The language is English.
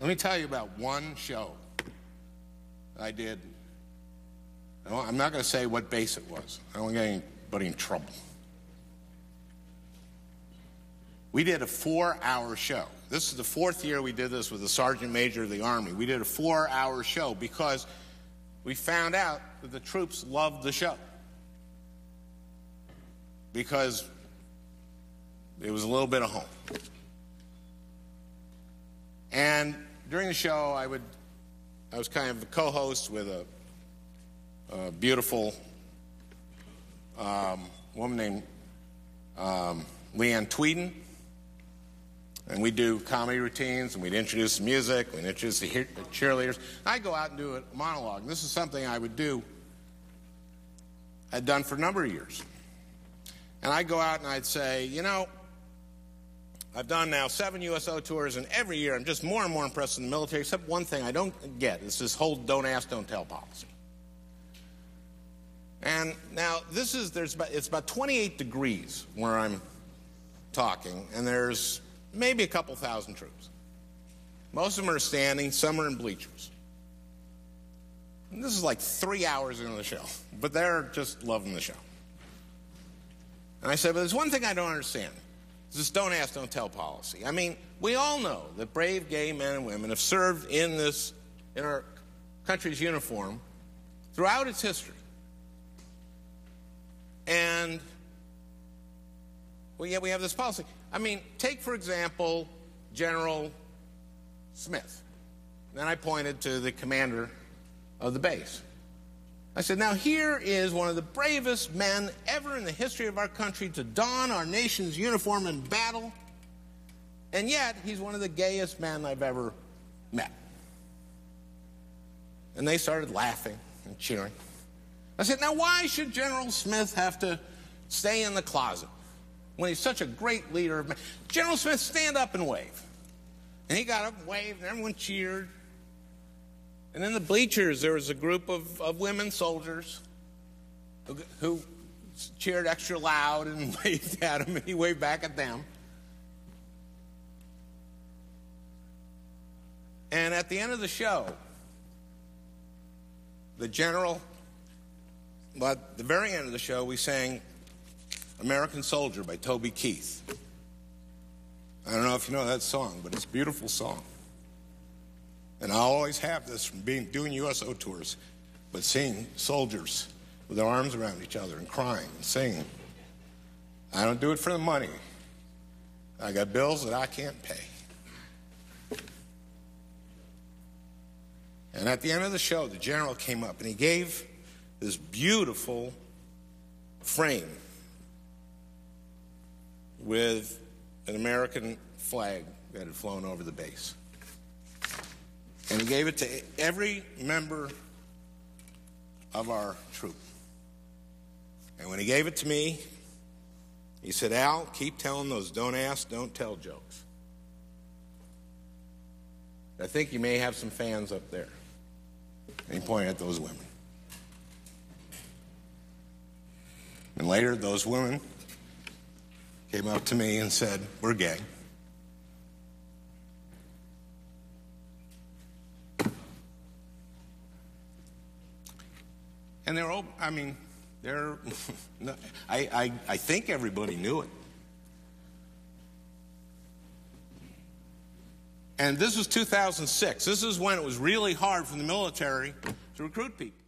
Let me tell you about one show I did. I'm not going to say what base it was. I don't want to get anybody in trouble. We did a 4-hour show. This is the 4th year we did this with the Sergeant Major of the Army. We did a 4-hour show because we found out that the troops loved the show. Because it was a little bit of home. And during the show, I was kind of the co-host with a beautiful woman named Leanne Tweeden. And we'd do comedy routines, and we'd introduce the music, we'd introduce the cheerleaders. I'd go out and do a monologue. This is something I would do, I'd done for a number of years. And I'd go out and I'd say, you know, I've done now 7 USO tours, and every year I'm just more and more impressed in the military, except one thing I don't get. It's this whole don't ask, don't tell policy. And now it's about 28 degrees where I'm talking, and there's maybe a couple thousand troops. Most of them are standing, some are in bleachers. And this is like 3 hours into the show, but they're just loving the show. And I said, but there's one thing I don't understand. It's this don't ask, don't tell policy. I mean, we all know that brave gay men and women have served in our country's uniform throughout its history. And well, yeah, we have this policy. I mean, take, for example, General Smith. Then I pointed to the commander of the base. I said, now here is one of the bravest men ever in the history of our country to don our nation's uniform in battle, and yet he's one of the gayest men I've ever met. And they started laughing and cheering. I said, now why should General Smith have to stay in the closet when he's such a great leader of men? General Smith, stand up and wave. And he got up and waved, and everyone cheered. And in the bleachers, there was a group of women soldiers who cheered extra loud and waved at him, and he waved back at them. And at the end of the show, the very end of the show, we sang American Soldier by Toby Keith. I don't know if you know that song, but it's a beautiful song. And I always have this from doing USO tours, but seeing soldiers with their arms around each other and crying and singing. I don't do it for the money. I got bills that I can't pay. And at the end of the show, the general came up and he gave this beautiful frame with an American flag that had flown over the base. And he gave it to every member of our troop. And when he gave it to me, he said, Al, keep telling those don't ask, don't tell jokes. I think you may have some fans up there. And he pointed at those women. And later, those women came up to me and said, we're gay. And they're, I mean, they're, I think everybody knew it. And this was 2006. This is when it was really hard for the military to recruit people.